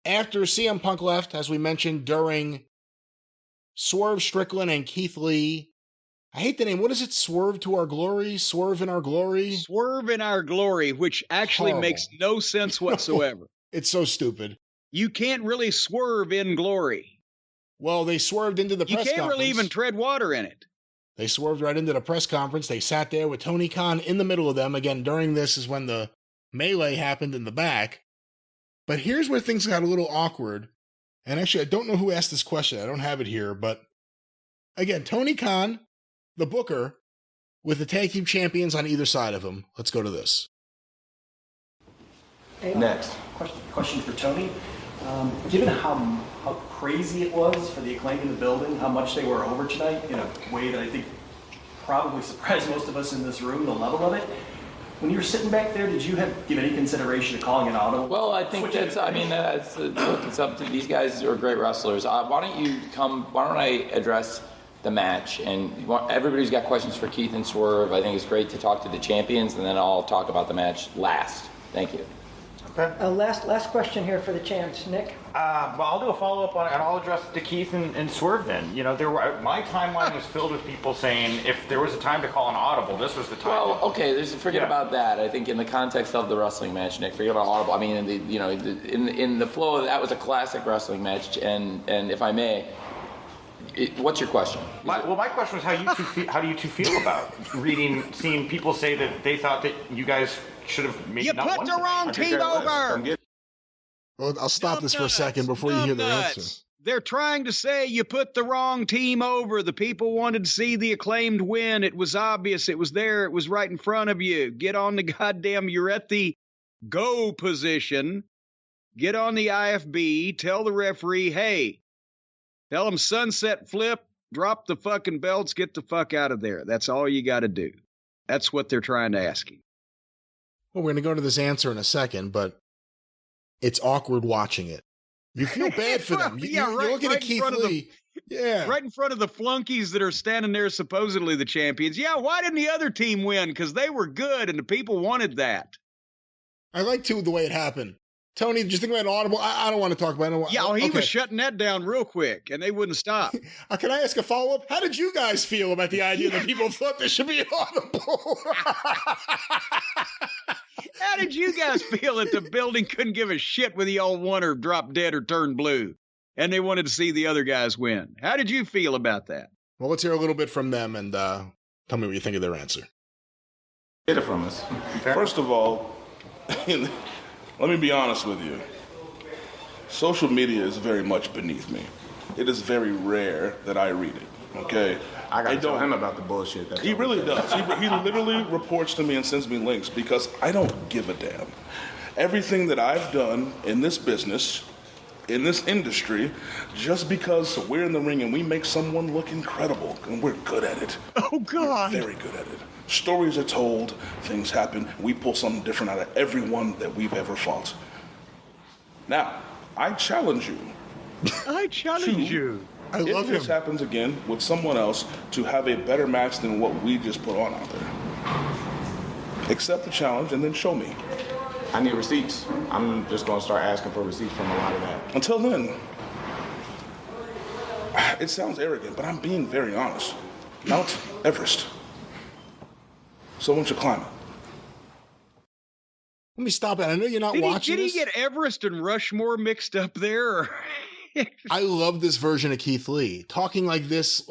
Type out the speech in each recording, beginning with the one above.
after CM Punk left, as we mentioned, during Swerve Strickland and Keith Lee. I hate the name. What is it? Swerve to Our Glory? Swerve in Our Glory? Swerve in Our Glory, which actually Horrible. makes no sense whatsoever. It's so stupid. You can't really swerve in glory. Well, they swerved into the press conference. You can't really even tread water in it. They swerved right into the press conference. They sat there with Tony Khan in the middle of them. Again, during this is when the melee happened in the back. But here's where things got a little awkward. And actually, I don't know who asked this question. I don't have it here. But again, Tony Khan, the booker, with the tag team champions on either side of him. Let's go to this. Hey, Next. Question for Tony. Given how crazy it was for the Acclaimed in the building, how much they were over tonight, in a way that I think probably surprised most of us in this room, the level of it. When you were sitting back there, did you give any consideration to calling an audible? Well, I think look, it's up to these guys are great wrestlers. Why don't I address the match? And everybody's got questions for Keith and Swerve. I think it's great to talk to the champions, and then I'll talk about the match last. Thank you. Okay. Last question here for the champs, Nick. Well, I'll do a follow-up on it, and I'll address it to Keith and Swerve then. You know, my timeline was filled with people saying if there was a time to call an audible, this was the time. Well, okay, forget about that. I think in the context of the wrestling match, Nick, forget about audible. I mean, in the flow of that was a classic wrestling match, and if I may, what's your question? My question was how do you two feel about seeing people say that they thought that you guys should have made. You put the wrong team over. Well, I'll stop this for a second before you hear the answer. They're trying to say you put the wrong team over. The people wanted to see the Acclaimed win. It was obvious. It was there. It was right in front of you. Get on the goddamn, you're at the go position. Get on the IFB. Tell the referee, hey, tell them sunset flip, drop the fucking belts, get the fuck out of there. That's all you got to do. That's what they're trying to ask you. Well, we're going to go to this answer in a second, but it's awkward watching it. You feel bad for them. You're looking at Keith Lee. Right in front of the flunkies that are standing there, supposedly the champions. Yeah, why didn't the other team win? Because they were good and the people wanted that. I like, too, the way it happened. Tony, did you think about audible? I don't want to talk about it. Yeah, he was shutting that down real quick, and they wouldn't stop. Can I ask a follow-up? How did you guys feel about the idea that people thought there should be audible? How did you guys feel that the building couldn't give a shit whether y'all won or dropped dead or turned blue, and they wanted to see the other guys win? How did you feel about that? Well, let's hear a little bit from them, and tell me what you think of their answer. Get it from us. First of all, let me be honest with you. Social media is very much beneath me. It is very rare that I read it, okay? I gotta tell him about the bullshit. He really does. He literally reports to me and sends me links because I don't give a damn. Everything that I've done in this business, in this industry, just because we're in the ring and we make someone look incredible, and we're good at it. Oh, God. We're very good at it. Stories are told, things happen, we pull something different out of everyone that we've ever fought. Now, I challenge you. I challenge you. I love him. If this happens again with someone else, to have a better match than what we just put on out there. Accept the challenge and then show me. I need receipts. I'm just gonna start asking for receipts from a lot of that. Until then, it sounds arrogant, but I'm being very honest. Mount Everest. Someone should climb it. Let me stop it. I know you're not watching this. Did he get Everest and Rushmore mixed up there? I love this version of Keith Lee talking like this,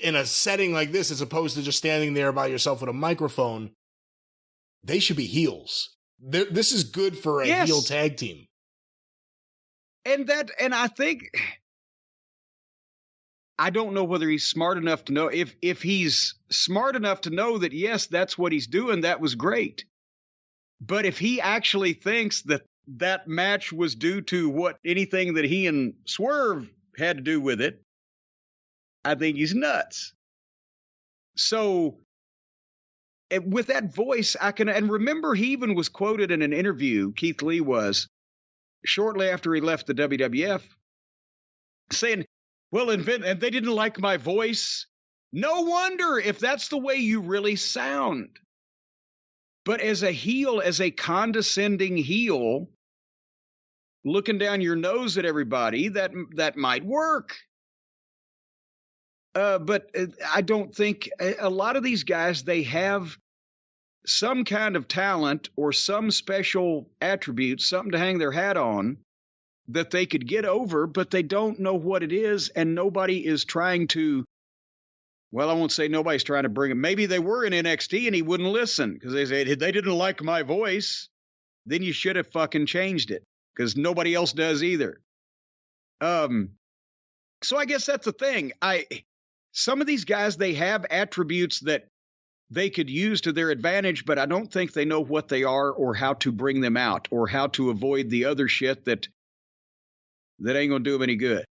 in a setting like this, as opposed to just standing there by yourself with a microphone. They should be heels. This is good for a heel tag team. And I think, I don't know whether he's smart enough to know. If he's smart enough to know that, yes, that's what he's doing, that was great. But if he actually thinks that match was due to anything that he and Swerve had to do with it, I think he's nuts. So with that voice, and remember, he even was quoted in an interview, Keith Lee was, shortly after he left the WWF, saying, well, and they didn't like my voice. No wonder, if that's the way you really sound. But as a heel, as a condescending heel, looking down your nose at everybody, that might work. But I don't think a lot of these guys, they have some kind of talent or some special attribute, something to hang their hat on that they could get over, but they don't know what it is, and nobody is trying to, well, I won't say nobody's trying to bring him. Maybe they were in NXT and he wouldn't listen because they said they didn't like my voice. Then you should have fucking changed it because nobody else does either. So I guess that's the thing. Some of these guys, they have attributes that they could use to their advantage, but I don't think they know what they are or how to bring them out or how to avoid the other shit that ain't gonna do them any good.